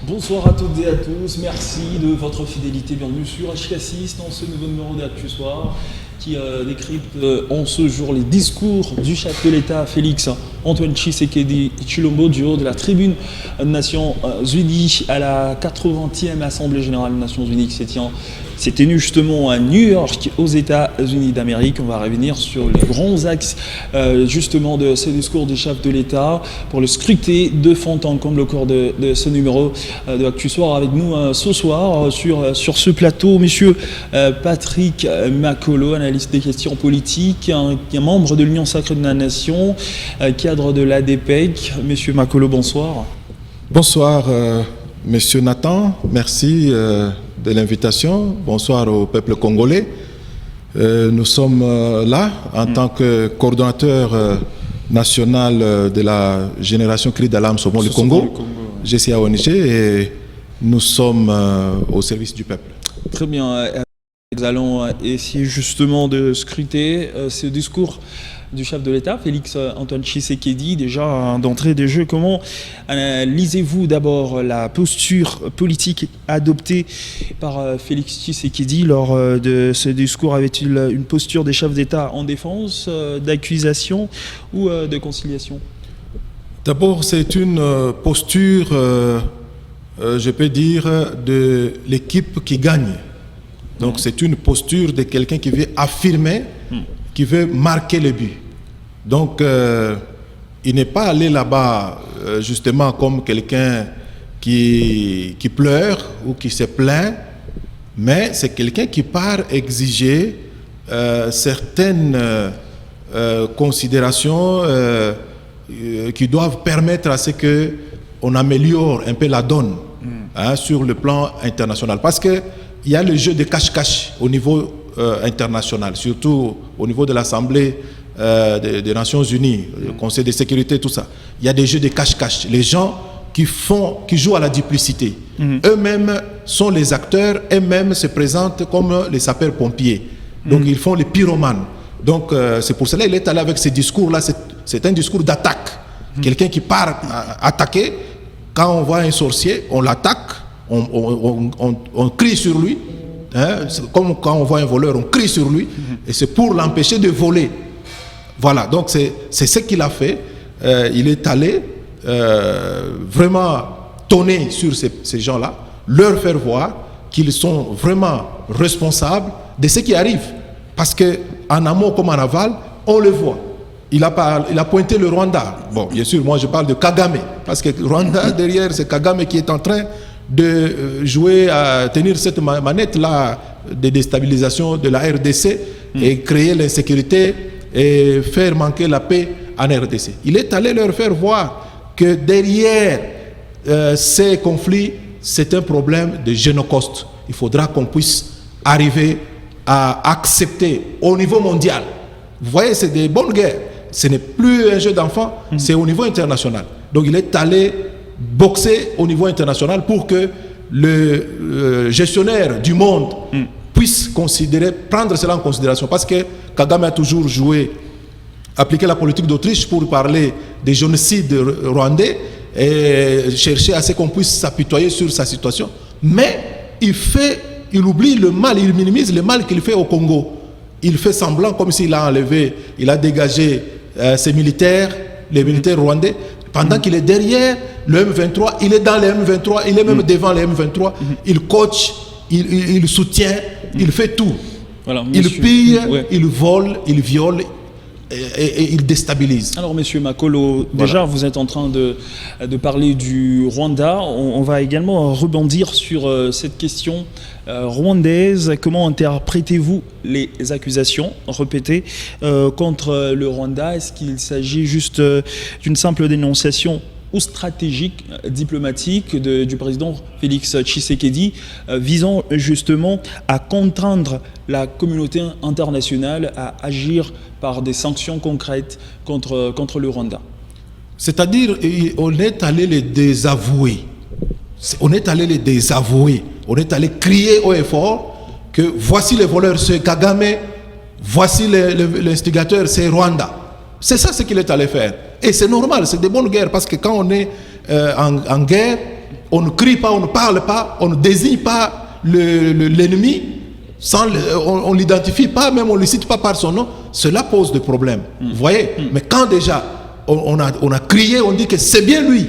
Bonsoir à toutes et à tous, merci de votre fidélité, bienvenue sur HK6 dans ce nouveau numéro d'Actu Soir qui décrypte en ce jour les discours du chef de l'État Félix Antoine Tshisekedi Tshilombo du haut de la tribune des Nations Unies à la 80e Assemblée Générale des Nations Unies qui s'est tenue justement à New York aux États-Unis d'Amérique. On va revenir sur les grands axes justement de ce discours du chef de l'État pour le scruter de fond en comble au cours de ce numéro de Actu Soir. Avec nous ce soir sur ce plateau, monsieur Patrick Makolo, analyste des questions politiques, un membre de l'Union Sacrée de la Nation, cadre de l'ADPEC. Monsieur Makolo, bonsoir. Bonsoir, monsieur Nathan, merci de l'invitation. Bonsoir au peuple congolais. Nous sommes là en tant que coordonnateur national de la génération Cri d'Alarme Sauvons le Congo, GCA-ONG, et nous sommes au service du peuple. Très bien. Nous allons essayer justement de scruter ce discours du chef de l'État, Félix Antoine Tshisekedi. Déjà, d'entrée de jeu, comment lisez-vous d'abord la posture politique adoptée par Félix Tshisekedi lors de ce discours? Avait-il une posture des chefs d'État en défense, d'accusation ou de conciliation? D'abord, c'est une posture, je peux dire, de l'équipe qui gagne. Donc c'est une posture de quelqu'un qui veut affirmer, qui veut marquer le but. Donc il n'est pas allé là-bas justement comme quelqu'un qui pleure ou qui se plaint, mais c'est quelqu'un qui part exiger certaines considérations qui doivent permettre à ce qu'on améliore un peu la donne sur le plan international. Parce que il y a le jeu de cache-cache au niveau international, surtout au niveau de l'Assemblée des Nations Unies, le Conseil de sécurité, tout ça. Il y a des jeux de cache-cache. Les gens qui jouent à la duplicité. Eux-mêmes sont les acteurs, eux-mêmes se présentent comme les sapeurs-pompiers. Donc ils font les pyromanes. Donc c'est pour cela qu'il est allé avec ce discours-là. C'est un discours d'attaque. Quelqu'un qui part attaquer. Quand on voit un sorcier, on l'attaque. On crie sur lui, comme quand on voit un voleur, on crie sur lui, et c'est pour l'empêcher de voler. Voilà, donc c'est ce qu'il a fait. Il est allé vraiment tonner sur ces gens-là, leur faire voir qu'ils sont vraiment responsables de ce qui arrive. Parce qu'en amont comme en aval, on le voit. Il a pointé le Rwanda. Bon, bien sûr, moi je parle de Kagame, parce que le Rwanda, derrière, c'est Kagame qui est en train de jouer à tenir cette manette-là de déstabilisation de la RDC et créer l'insécurité et faire manquer la paix en RDC. Il est allé leur faire voir que derrière ces conflits, c'est un problème de génocostes. Il faudra qu'on puisse arriver à accepter au niveau mondial. Vous voyez, c'est des bonnes guerres. Ce n'est plus un jeu d'enfant, c'est au niveau international. Donc il est allé boxer au niveau international pour que le gestionnaire du monde puisse prendre cela en considération. Parce que Kagame a toujours appliqué la politique d'Autriche pour parler des génocides rwandais et chercher à ce qu'on puisse s'apitoyer sur sa situation. Mais il oublie le mal, il minimise le mal qu'il fait au Congo. Il fait semblant comme s'il a enlevé, il a dégagé ses militaires, les militaires rwandais, pendant qu'il est derrière le M23, il est dans le M23, il est même devant le M23, il coach, il soutient, il fait tout. Voilà, il pille, il vole, il viole et il déstabilise. Alors, monsieur Makolo, déjà vous êtes en train de parler du Rwanda. On va également rebondir sur cette question rwandaise. Comment interprétez-vous les accusations répétées contre le Rwanda? Est-ce qu'il s'agit juste d'une simple dénonciation ou stratégique, diplomatique du président Félix Tshisekedi visant justement à contraindre la communauté internationale à agir par des sanctions concrètes contre le Rwanda? C'est-à-dire, on est allé les désavouer. On est allé les désavouer. On est allé crier haut et fort que voici les voleurs, c'est Kagame, voici l'instigateur, c'est Rwanda. C'est ça ce qu'il est allé faire. Et c'est normal, c'est des bonnes guerres, parce que quand on est en guerre, on ne crie pas, on ne parle pas, on ne désigne pas l'ennemi, on ne l'identifie pas, même on ne le cite pas par son nom, cela pose des problèmes. Vous voyez? Mais quand déjà on a crié, on dit que c'est bien lui,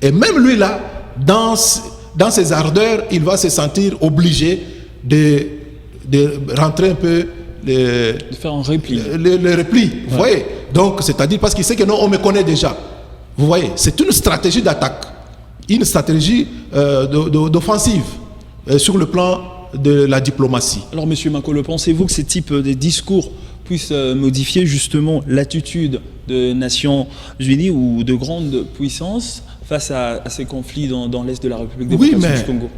et même lui là, dans ses ardeurs, il va se sentir obligé de rentrer un peu de faire un repli. Le repli, vous voyez? Donc, c'est-à-dire parce qu'il sait que non, on me connaît déjà. Vous voyez? C'est une stratégie d'attaque, une stratégie d'offensive sur le plan de la diplomatie. Alors, Monsieur Makolo, pensez-vous que ce type de discours puisse modifier justement l'attitude de Nations Unies ou de grandes puissances face à ces conflits dans l'Est de la République démocratique du Congo?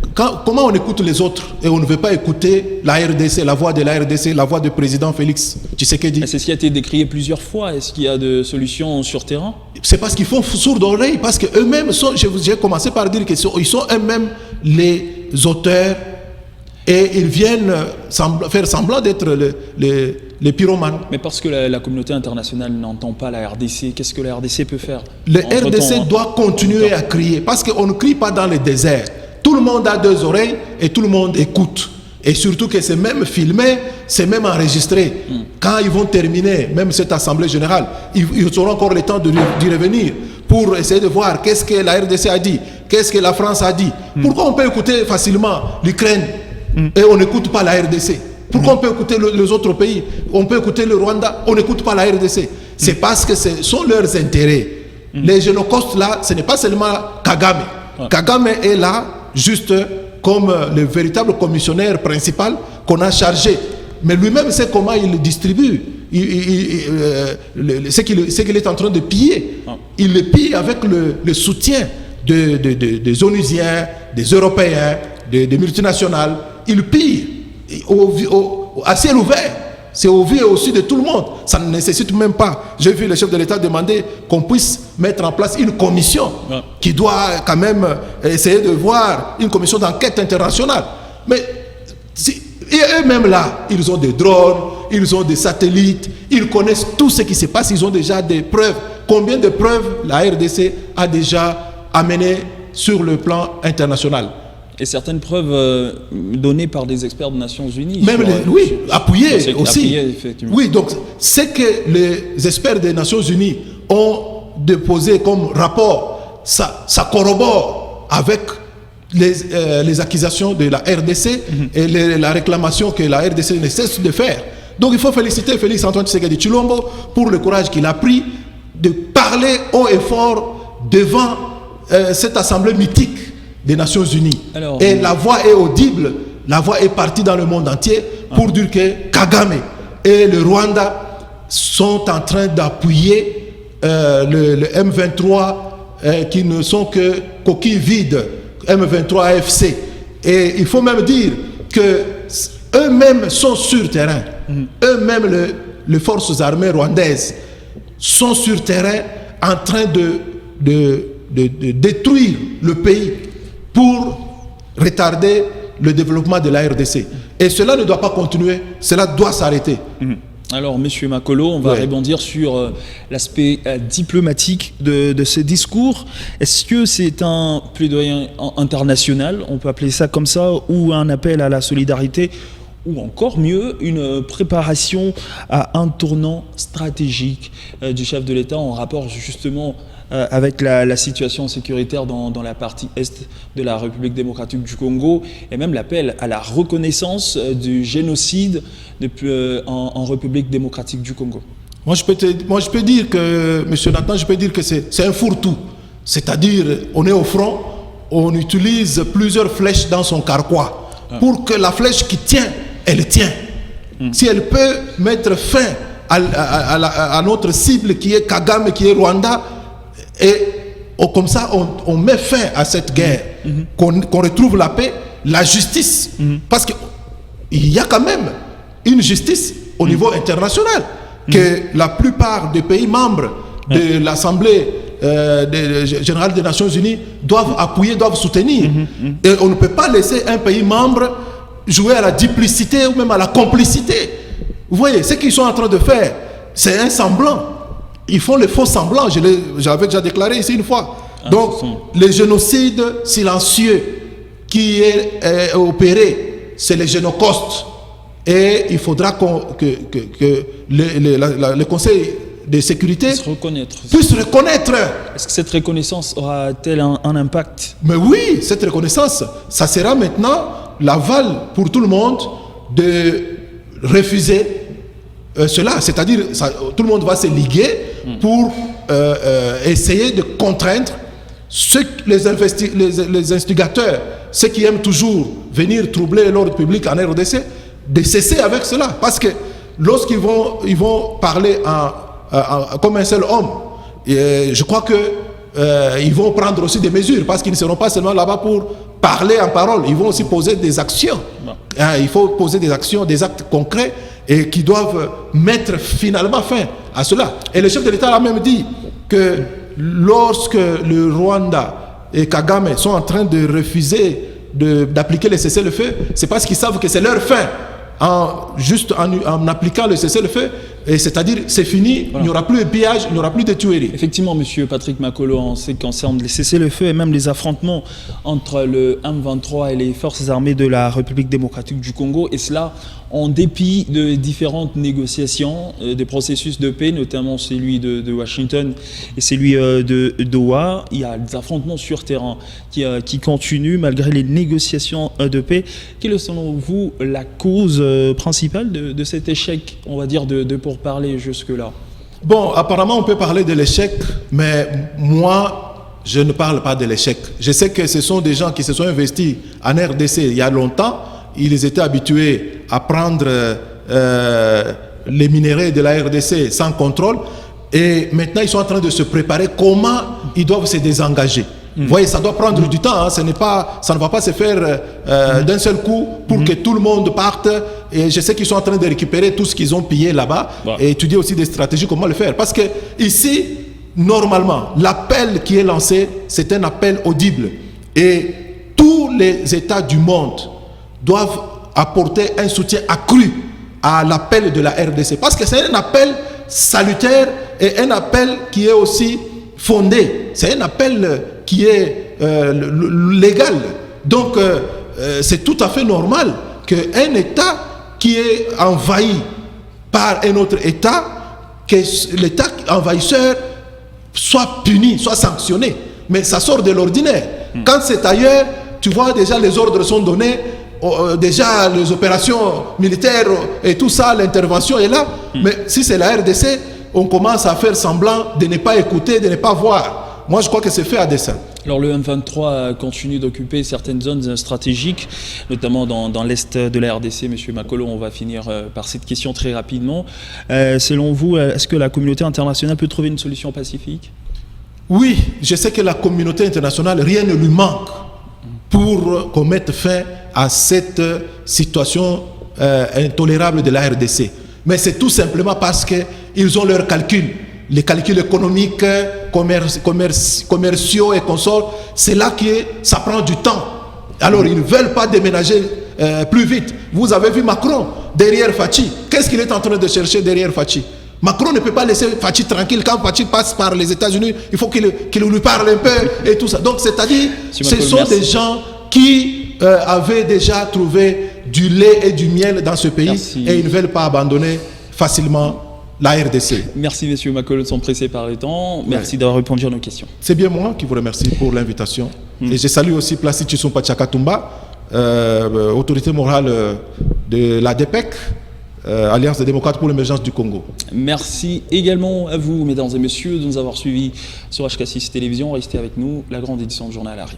Comment on écoute les autres et on ne veut pas écouter la RDC, la voix de la RDC, la voix du président Félix Tshisekedi? C'est ce qui a été décrié plusieurs fois. Est-ce qu'il y a de solutions sur terrain? C'est parce qu'ils font sourde oreille, parce qu'eux-mêmes sont, j'ai commencé par dire qu'ils sont eux-mêmes les auteurs et ils viennent faire semblant d'être les pyromanes. Mais parce que la communauté internationale n'entend pas la RDC, qu'est-ce que la RDC peut faire? La RDC doit continuer à crier, parce qu'on ne crie pas dans le désert. Tout le monde a deux oreilles et tout le monde écoute. Et surtout que c'est même filmé, c'est même enregistré. Quand ils vont terminer, même cette assemblée générale, ils auront encore le temps d'y revenir pour essayer de voir qu'est-ce que la RDC a dit, qu'est-ce que la France a dit. Pourquoi on peut écouter facilement l'Ukraine et on n'écoute pas la RDC? Pourquoi on peut écouter les autres pays? On peut écouter le Rwanda, on n'écoute pas la RDC. C'est parce que ce sont leurs intérêts. Les génocostes là, ce n'est pas seulement Kagame. Kagame est là juste comme le véritable commissionnaire principal qu'on a chargé. Mais lui-même sait comment il distribue ce qu'il est en train de piller. Il le pille avec le soutien des Onusiens, des Européens, des multinationales. Il pille à ciel ouvert. C'est au vu et au su de tout le monde. Ça ne nécessite même pas. J'ai vu le chef de l'État demander qu'on puisse mettre en place une commission qui doit quand même essayer de voir une commission d'enquête internationale. Mais et eux-mêmes là, ils ont des drones, ils ont des satellites, ils connaissent tout ce qui se passe, ils ont déjà des preuves. Combien de preuves la RDC a déjà amenées sur le plan international? Et certaines preuves données par des experts des Nations Unies. Même oui, appuyées aussi. Appuyées, effectivement. Oui, donc ce que les experts des Nations Unies ont déposé comme rapport, ça corrobore avec les accusations de la RDC et la réclamation que la RDC ne cesse de faire. Donc il faut féliciter Félix Antoine Tshisekedi Tshilombo pour le courage qu'il a pris de parler haut et fort devant cette assemblée mythique des Nations Unies. Alors, et la voix est audible, la voix est partie dans le monde entier pour dire que Kagame et le Rwanda sont en train d'appuyer le M23 qui ne sont que coquilles vides, M23 AFC. Et il faut même dire que eux-mêmes sont sur terrain. Eux-mêmes, les forces armées rwandaises, sont sur terrain en train de détruire le pays pour retarder le développement de la RDC. Et cela ne doit pas continuer, cela doit s'arrêter. Alors, Monsieur Makolo, on va rebondir sur l'aspect diplomatique de ce discours. Est-ce que c'est un plaidoyer international, on peut appeler ça comme ça, ou un appel à la solidarité, ou encore mieux, une préparation à un tournant stratégique du chef de l'État en rapport justement avec la situation sécuritaire dans la partie est de la République démocratique du Congo, et même l'appel à la reconnaissance du génocide en République démocratique du Congo? Moi je peux dire que, M. Nathan, je peux dire que c'est un fourre-tout. C'est-à-dire, on est au front, on utilise plusieurs flèches dans son carquois pour que la flèche qui tient, elle tient. Si elle peut mettre fin à notre cible qui est Kagame, qui est Rwanda, et comme ça, on met fin à cette guerre, qu'on retrouve la paix, la justice. Parce qu'il y a quand même une justice au niveau international, que la plupart des pays membres de l'Assemblée générale des Nations Unies doivent appuyer, doivent soutenir. Et on ne peut pas laisser un pays membre jouer à la duplicité ou même à la complicité. Vous voyez, ce qu'ils sont en train de faire, c'est un semblant. Ils font les faux semblants, j'avais déjà déclaré ici une fois. Donc, le génocide silencieux qui est opéré, c'est le génocauste. Et il faudra que le Conseil de sécurité puisse reconnaître. Est-ce que cette reconnaissance aura-t-elle un impact? Mais oui, cette reconnaissance, ça sera maintenant l'aval pour tout le monde de refuser cela. C'est-à-dire, tout le monde va se liguer pour essayer de contraindre les instigateurs, ceux qui aiment toujours venir troubler l'ordre public en RDC, de cesser avec cela. Parce que lorsqu'ils vont parler comme un seul homme, je crois qu'ils vont prendre aussi des mesures, parce qu'ils ne seront pas seulement là-bas pour parler en parole, ils vont aussi poser des actions. Il faut poser des actions, des actes concrets et qui doivent mettre finalement fin à cela. Et le chef de l'État a même dit que lorsque le Rwanda et Kagame sont en train de refuser d'appliquer le cessez-le-feu, c'est parce qu'ils savent que c'est leur fin. En appliquant le cessez-le-feu, c'est-à-dire c'est fini, voilà. Il n'y aura plus de pillage, il n'y aura plus de tueries. Effectivement, monsieur Patrick Makolo, en ce qui concerne les cessez-le-feu et même les affrontements entre le M23 et les forces armées de la République démocratique du Congo, et cela en dépit de différentes négociations, des processus de paix, notamment celui de Washington et celui de Doha. Il y a des affrontements sur terrain qui continuent malgré les négociations de paix. Quelle est selon vous la cause principale de cet échec, on va dire, de pourparlers jusque-là? Bon, apparemment on peut parler de l'échec, mais moi je ne parle pas de l'échec. Je sais que ce sont des gens qui se sont investis en RDC il y a longtemps. Ils étaient habitués à prendre les minéraux de la RDC sans contrôle. Et maintenant, ils sont en train de se préparer comment ils doivent se désengager. Vous voyez, ça doit prendre du temps. Hein. Ça ne va pas se faire d'un seul coup pour que tout le monde parte. Et je sais qu'ils sont en train de récupérer tout ce qu'ils ont pillé là-bas et étudier aussi des stratégies, comment le faire. Parce que ici, normalement, l'appel qui est lancé, c'est un appel audible. Et tous les États du monde doivent apporter un soutien accru à l'appel de la RDC. Parce que c'est un appel salutaire et un appel qui est aussi fondé. C'est un appel qui est légal. Donc, c'est tout à fait normal qu'un État qui est envahi par un autre État, que l'État envahisseur soit puni, soit sanctionné. Mais ça sort de l'ordinaire. Quand c'est ailleurs, tu vois déjà les ordres sont donnés, déjà les opérations militaires et tout ça, l'intervention est là. Mais si c'est la RDC, on commence à faire semblant de ne pas écouter, de ne pas voir. Moi, je crois que c'est fait à dessein. Alors le M23 continue d'occuper certaines zones stratégiques, notamment dans l'est de la RDC. Monsieur Makolo, on va finir par cette question très rapidement. Selon vous, est-ce que la communauté internationale peut trouver une solution pacifique? Oui, je sais que la communauté internationale, rien ne lui manque pour qu'on mette fin à cette situation intolérable de la RDC. Mais c'est tout simplement parce qu'ils ont leurs calculs. Les calculs économiques, commerciaux et consorts, c'est là que ça prend du temps. Alors, ils ne veulent pas déménager plus vite. Vous avez vu Macron derrière Fachi. Qu'est-ce qu'il est en train de chercher derrière Fachi? Macron ne peut pas laisser Fachi tranquille. Quand Fachi passe par les États-Unis, il faut qu'il lui parle un peu et tout ça. Donc, c'est-à-dire, ce sont des gens qui avaient déjà trouvé du lait et du miel dans ce pays et ils ne veulent pas abandonner facilement la RDC. Merci, messieurs Makolo, sont pressés par le temps. Merci d'avoir répondu à nos questions. C'est bien moi qui vous remercie pour l'invitation. Et je salue aussi Placide Chisompa Tchakatumba, autorité morale de la DPEC, Alliance des démocrates pour l'émergence du Congo. Merci également à vous, mesdames et messieurs, de nous avoir suivis sur HK6 Télévision. Restez avec nous, la grande édition du journal arrive.